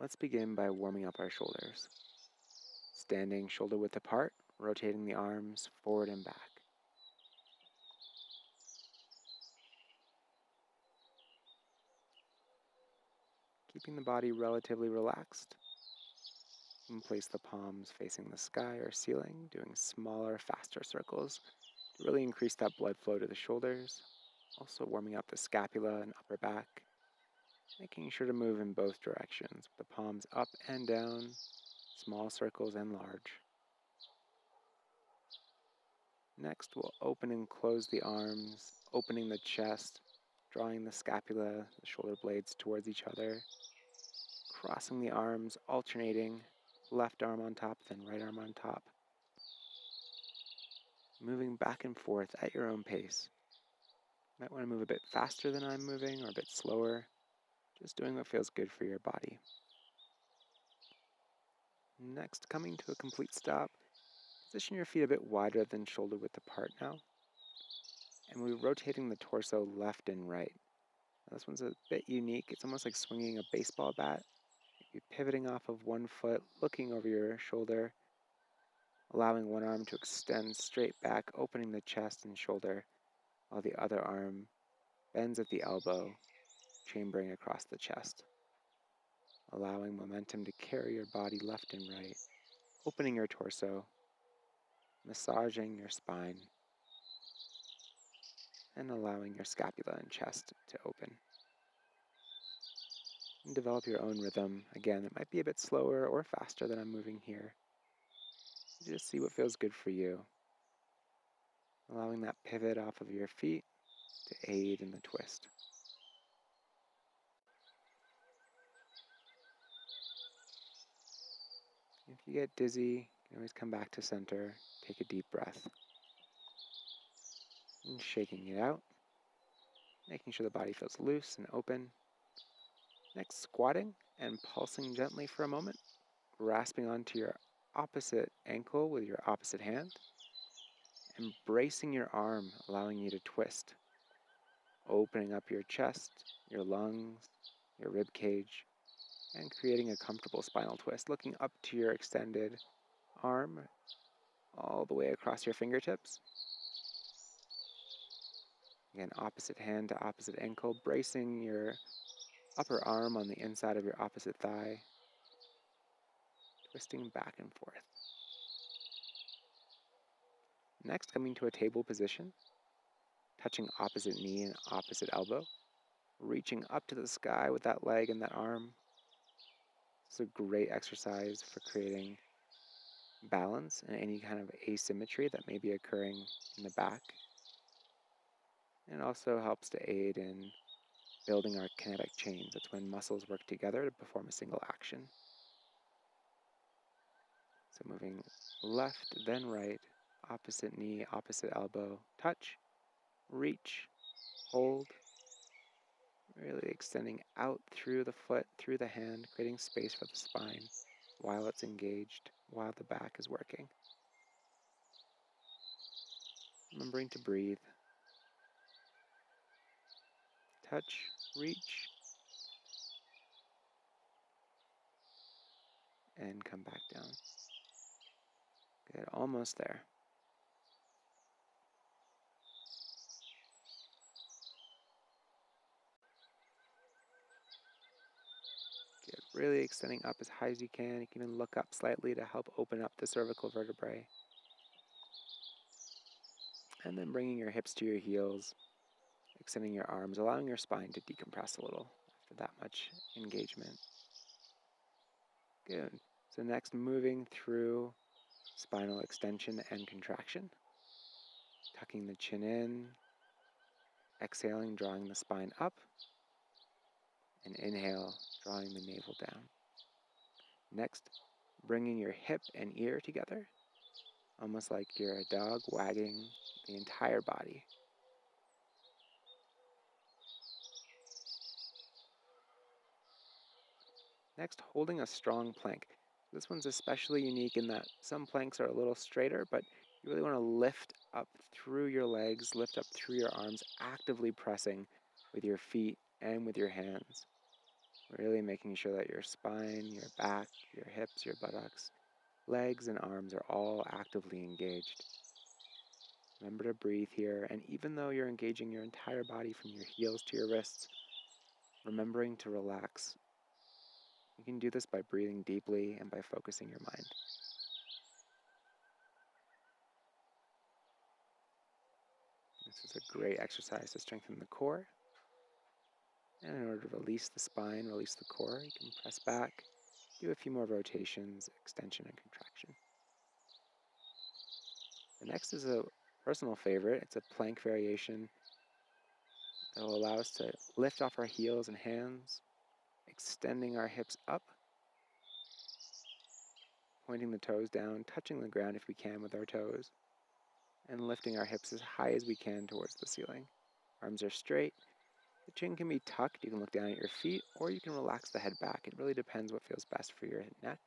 Let's begin by warming up our shoulders. Standing shoulder width apart, rotating the arms forward and back. Keeping the body relatively relaxed. You can place the palms facing the sky or ceiling, doing smaller, faster circles to really increase that blood flow to the shoulders. Also warming up the scapula and upper back, making sure to move in both directions, with the palms up and down, small circles and large. Next, we'll open and close the arms, opening the chest, drawing the scapula, the shoulder blades towards each other, crossing the arms, alternating, left arm on top, then right arm on top, moving back and forth at your own pace. You might want to move a bit faster than I'm moving or a bit slower, just doing what feels good for your body. Next, coming to a complete stop, position your feet a bit wider than shoulder width apart now, and we're rotating the torso left and right. Now, this one's a bit unique. It's almost like swinging a baseball bat. You're pivoting off of one foot, looking over your shoulder, allowing one arm to extend straight back, opening the chest and shoulder, while the other arm bends at the elbow, chambering across the chest, allowing momentum to carry your body left and right, opening your torso, massaging your spine, and allowing your scapula and chest to open. And develop your own rhythm. Again, it might be a bit slower or faster than I'm moving here. Just see what feels good for you. Allowing that pivot off of your feet to aid in the twist. If you get dizzy, you can always come back to center, take a deep breath, and shaking it out, making sure the body feels loose and open. Next, squatting and pulsing gently for a moment, grasping onto your opposite ankle with your opposite hand, and bracing your arm, allowing you to twist, opening up your chest, your lungs, your rib cage, and creating a comfortable spinal twist, looking up to your extended arm all the way across your fingertips. Again, opposite hand to opposite ankle, bracing your upper arm on the inside of your opposite thigh, twisting back and forth. Next, coming to a table position, touching opposite knee and opposite elbow, reaching up to the sky with that leg and that arm. It's a great exercise for creating balance and any kind of asymmetry that may be occurring in the back. And it also helps to aid in building our kinetic chains. That's when muscles work together to perform a single action. So moving left, then right, opposite knee, opposite elbow, touch, reach, hold, really extending out through the foot, through the hand, creating space for the spine while it's engaged, while the back is working. Remembering to breathe. Touch, reach, and come back down. Good, almost there. Good, really extending up as high as you can. You can even look up slightly to help open up the cervical vertebrae. And then bringing your hips to your heels, extending your arms, allowing your spine to decompress a little after that much engagement. Good. So next, moving through spinal extension and contraction. Tucking the chin in, exhaling, drawing the spine up, and inhale, drawing the navel down. Next, bringing your hip and ear together, almost like you're a dog wagging the entire body. Next, holding a strong plank. This one's especially unique in that some planks are a little straighter, but you really want to lift up through your legs, lift up through your arms, actively pressing with your feet and with your hands. Really making sure that your spine, your back, your hips, your buttocks, legs, and arms are all actively engaged. Remember to breathe here, and even though you're engaging your entire body from your heels to your wrists, remembering to relax. You can do this by breathing deeply and by focusing your mind. This is a great exercise to strengthen the core. And in order to release the spine, release the core, you can press back, do a few more rotations, extension and contraction. The next is a personal favorite. It's a plank variation that will allow us to lift off our heels and hands, extending our hips up, pointing the toes down, touching the ground if we can with our toes, and lifting our hips as high as we can towards the ceiling. Arms are straight. The chin can be tucked. You can look down at your feet, or you can relax the head back. It really depends what feels best for your neck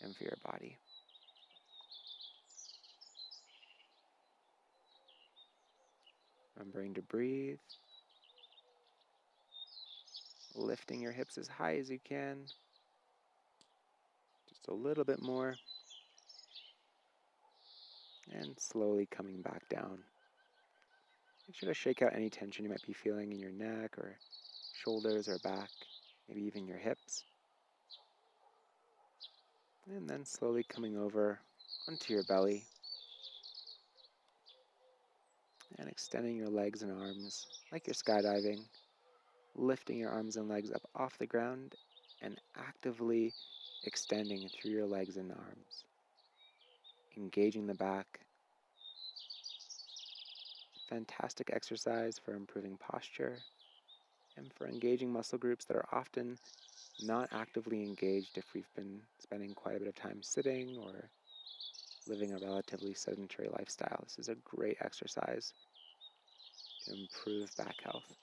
and for your body. Remembering to breathe, lifting your hips as high as you can, just a little bit more, and slowly coming back down. Make sure to shake out any tension you might be feeling in your neck or shoulders or back, maybe even your hips. And then slowly coming over onto your belly and extending your legs and arms like you're skydiving, lifting your arms and legs up off the ground and actively extending through your legs and arms, engaging the back. Fantastic exercise for improving posture and for engaging muscle groups that are often not actively engaged if we've been spending quite a bit of time sitting or living a relatively sedentary lifestyle. This is a great exercise to improve back health.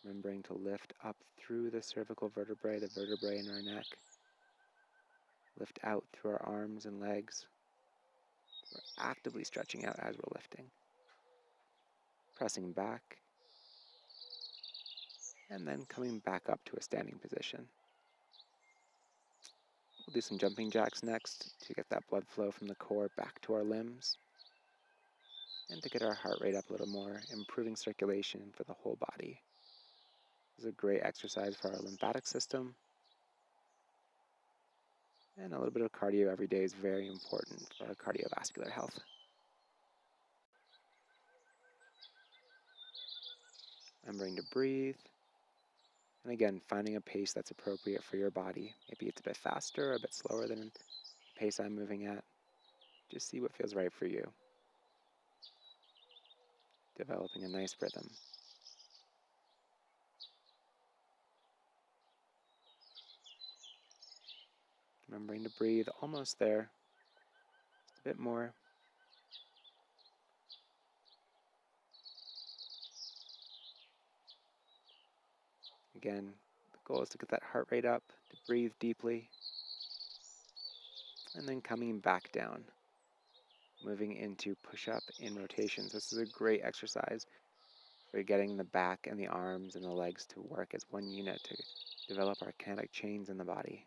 Remembering to lift up through the cervical vertebrae, the vertebrae in our neck. Lift out through our arms and legs. We're actively stretching out as we're lifting. Pressing back. And then coming back up to a standing position. We'll do some jumping jacks next to get that blood flow from the core back to our limbs. And to get our heart rate up a little more, improving circulation for the whole body. This is a great exercise for our lymphatic system. And a little bit of cardio every day is very important for our cardiovascular health. Remembering to breathe. And again, finding a pace that's appropriate for your body. Maybe it's a bit faster or a bit slower than the pace I'm moving at. Just see what feels right for you. Developing a nice rhythm. Remembering to breathe, almost there. Just a bit more. Again, the goal is to get that heart rate up, to breathe deeply, and then coming back down. Moving into push-up in rotations. This is a great exercise for getting the back and the arms and the legs to work as one unit to develop our kinetic chains in the body.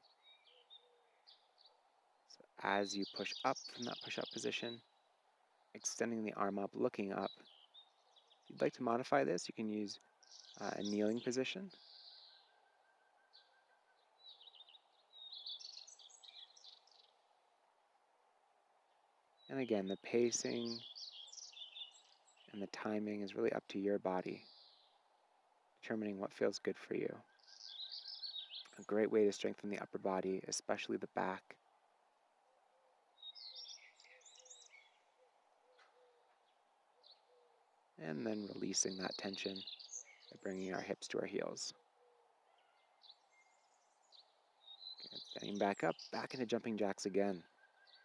So as you push up from that push-up position, extending the arm up, looking up. If you'd like to modify this, you can use a kneeling position. And again, the pacing and the timing is really up to your body, determining what feels good for you. A great way to strengthen the upper body, especially the back. And then releasing that tension by bringing our hips to our heels. Good. Getting back up, back into jumping jacks again.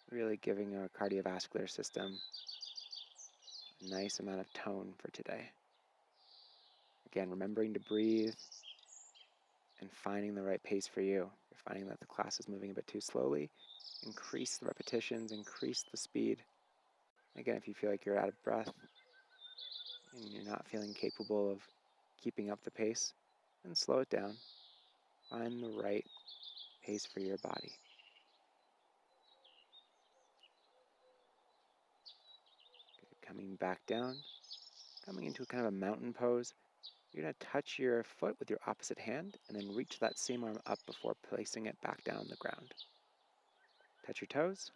Really giving our cardiovascular system a nice amount of tone for today. Again, remembering to breathe and finding the right pace for you. If you're finding that the class is moving a bit too slowly, increase the repetitions, increase the speed. Again, if you feel like you're out of breath and you're not feeling capable of keeping up the pace, and slow it down. Find the right pace for your body. Good. Coming back down, coming into kind of a mountain pose. You're going to touch your foot with your opposite hand and then reach that same arm up before placing it back down on the ground. Touch your toes,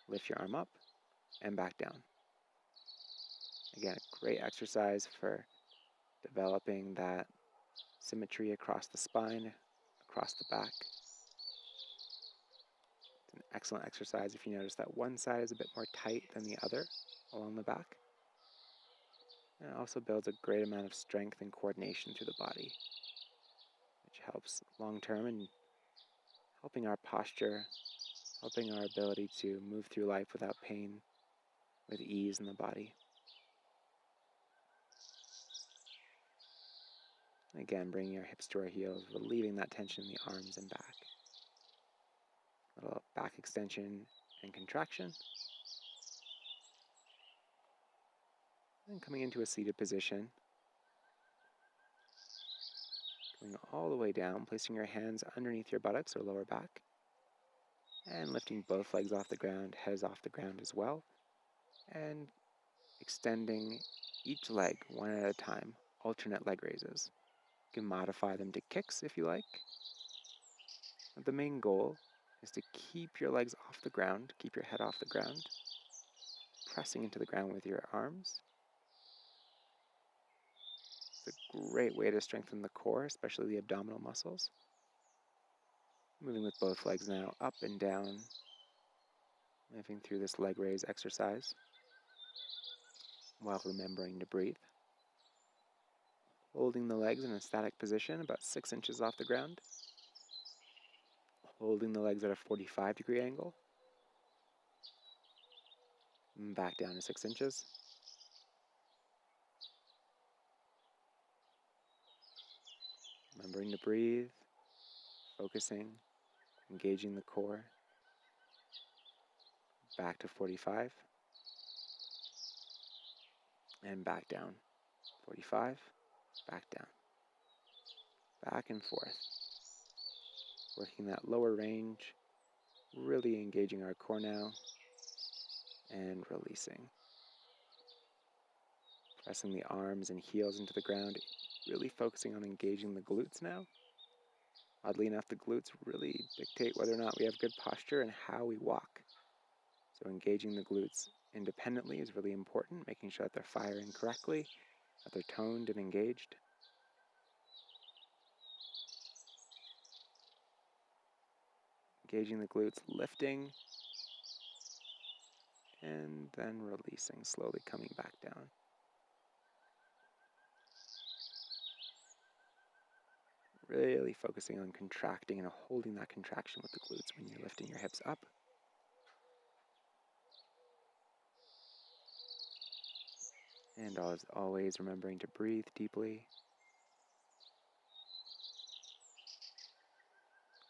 lift your arm up, and back down. Again, a great exercise for developing that symmetry across the spine, across the back. It's an excellent exercise if you notice that one side is a bit more tight than the other along the back. And it also builds a great amount of strength and coordination through the body, which helps long term in helping our posture, helping our ability to move through life without pain, with ease in the body. Again, bringing your hips to our heels, relieving that tension in the arms and back. A little back extension and contraction. And coming into a seated position. Going all the way down, placing your hands underneath your buttocks or lower back. And lifting both legs off the ground, head is off the ground as well. And extending each leg one at a time, alternate leg raises. You can modify them to kicks if you like. But the main goal is to keep your legs off the ground, keep your head off the ground, pressing into the ground with your arms. It's a great way to strengthen the core, especially the abdominal muscles. Moving with both legs now, up and down, moving through this leg raise exercise while remembering to breathe. Holding the legs in a static position, about 6 inches off the ground. Holding the legs at a 45-degree angle. And back down to 6 inches. Remembering to breathe, focusing, engaging the core. Back to 45. And back down. 45, back down. Back and forth. Working that lower range, really engaging our core now, and releasing. Pressing the arms and heels into the ground, really focusing on engaging the glutes now. Oddly enough, the glutes really dictate whether or not we have good posture and how we walk. So engaging the glutes independently is really important, making sure that they're firing correctly, that they're toned and engaged. Engaging the glutes, lifting, and then releasing, slowly coming back down. Really focusing on contracting and holding that contraction with the glutes when you're lifting your hips up. And as always, remembering to breathe deeply.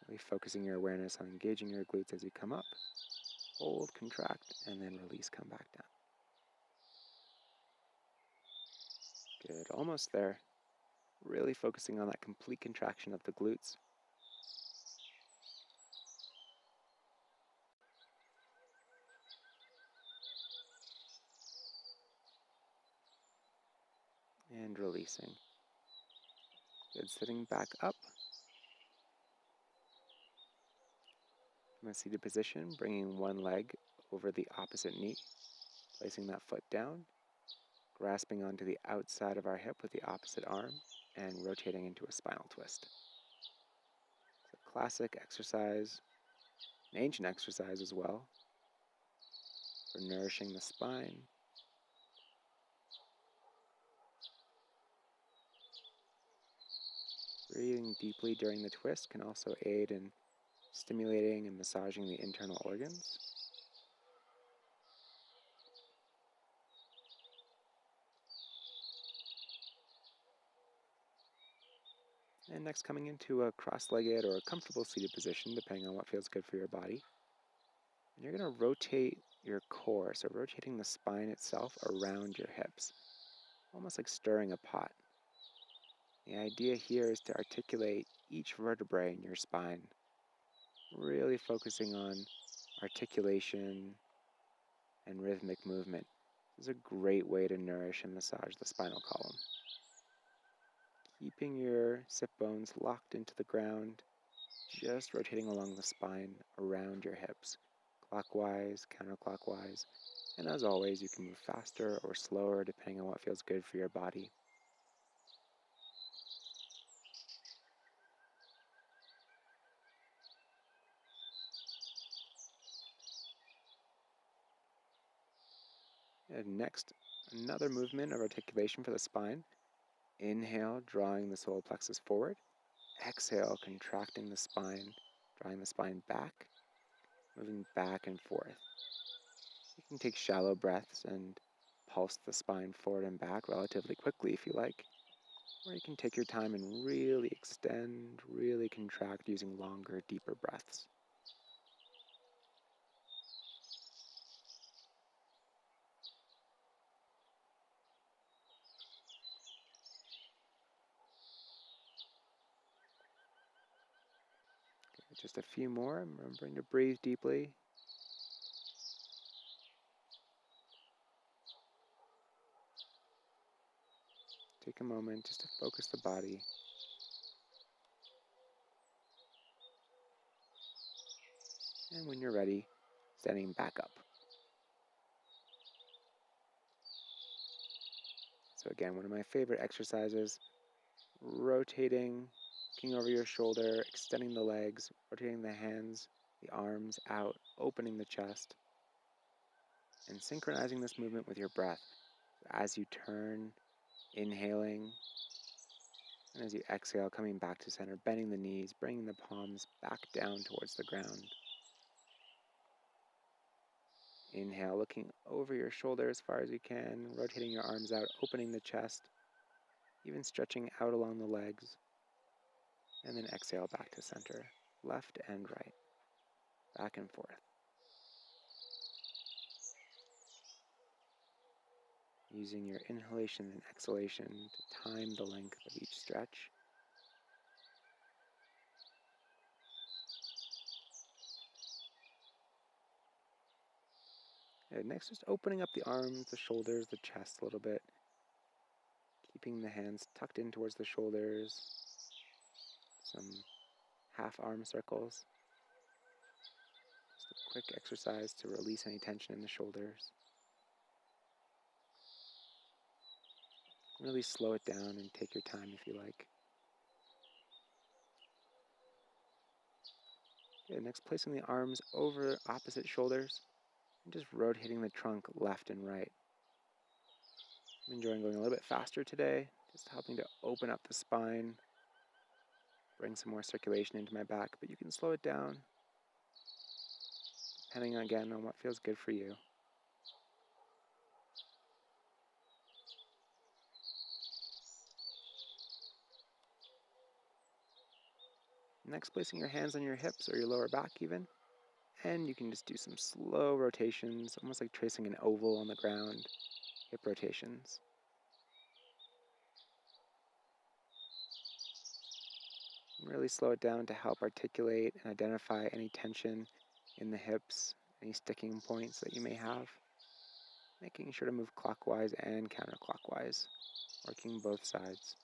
Really focusing your awareness on engaging your glutes as you come up. Hold, contract, and then release, come back down. Good, almost there. Really focusing on that complete contraction of the glutes. And releasing. Good, sitting back up. From a seated position, bringing one leg over the opposite knee. Placing that foot down. Grasping onto the outside of our hip with the opposite arm. And rotating into a spinal twist. It's a classic exercise, an ancient exercise as well, for nourishing the spine. Breathing deeply during the twist can also aid in stimulating and massaging the internal organs. And next, coming into a cross-legged or a comfortable seated position, depending on what feels good for your body. And you're going to rotate your core, so rotating the spine itself around your hips, almost like stirring a pot. The idea here is to articulate each vertebrae in your spine, really focusing on articulation and rhythmic movement. This is a great way to nourish and massage the spinal column. Keeping your sit bones locked into the ground, just rotating along the spine around your hips, clockwise, counterclockwise, and as always, you can move faster or slower depending on what feels good for your body. And next, another movement of articulation for the spine. Inhale, drawing the solar plexus forward. Exhale, contracting the spine, drawing the spine back, moving back and forth. You can take shallow breaths and pulse the spine forward and back relatively quickly if you like. Or you can take your time and really extend, really contract using longer, deeper breaths. Okay, just a few more, remembering to breathe deeply. Take a moment just to focus the body. And when you're ready, standing back up. So again, one of my favorite exercises, rotating, looking over your shoulder, extending the legs, rotating the hands, the arms out, opening the chest, and synchronizing this movement with your breath. As you turn, inhaling, and as you exhale, coming back to center, bending the knees, bringing the palms back down towards the ground. Inhale, looking over your shoulder as far as you can, rotating your arms out, opening the chest, even stretching out along the legs. And then exhale back to center, left and right, back and forth. Using your inhalation and exhalation to time the length of each stretch. And next, just opening up the arms, the shoulders, the chest a little bit. Keeping the hands tucked in towards the shoulders. Some half arm circles. Just a quick exercise to release any tension in the shoulders. Really slow it down and take your time if you like. Okay, next, placing the arms over opposite shoulders and just rotating the trunk left and right. I'm enjoying going a little bit faster today, just helping to open up the spine, bring some more circulation into my back, but you can slow it down, depending again on what feels good for you. Next, placing your hands on your hips or your lower back even, and you can just do some slow rotations, almost like tracing an oval on the ground, hip rotations. Really slow it down to help articulate and identify any tension in the hips, any sticking points that you may have. Making sure to move clockwise and counterclockwise, working both sides.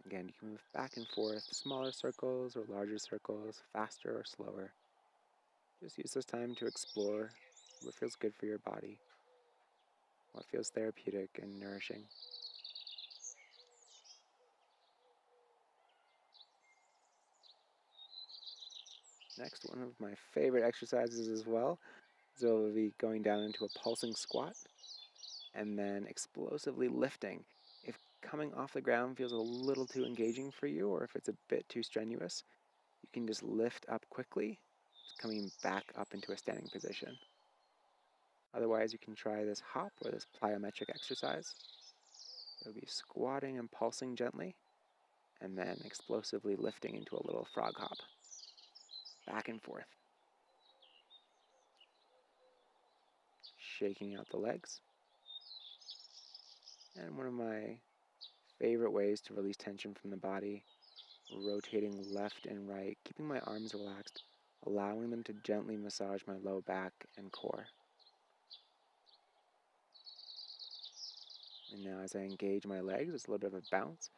Again, you can move back and forth, smaller circles or larger circles, faster or slower. Just use this time to explore what feels good for your body, what feels therapeutic and nourishing. Next, one of my favorite exercises as well, so we'll be going down into a pulsing squat and then explosively lifting. If coming off the ground feels a little too engaging for you, or if it's a bit too strenuous, you can just lift up quickly, just coming back up into a standing position. Otherwise, you can try this hop or this plyometric exercise. You'll be squatting and pulsing gently, and then explosively lifting into a little frog hop. Back and forth. shaking out the legs. And one of my favorite ways to release tension from the body, rotating left and right, keeping my arms relaxed, allowing them to gently massage my low back and core. And now as I engage my legs, it's a little bit of a bounce.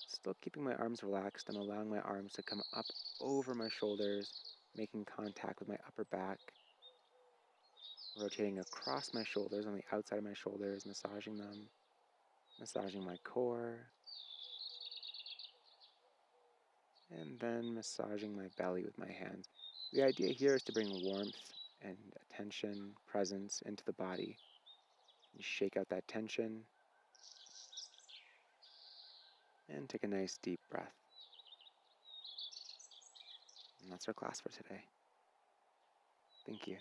Still keeping my arms relaxed, I'm allowing my arms to come up over my shoulders, making contact with my upper back, rotating across my shoulders on the outside of my shoulders, massaging them, massaging my core, and then massaging my belly with my hands. The idea here is to bring warmth and attention, presence into the body. You shake out that tension and take a nice deep breath. And that's our class for today. Thank you.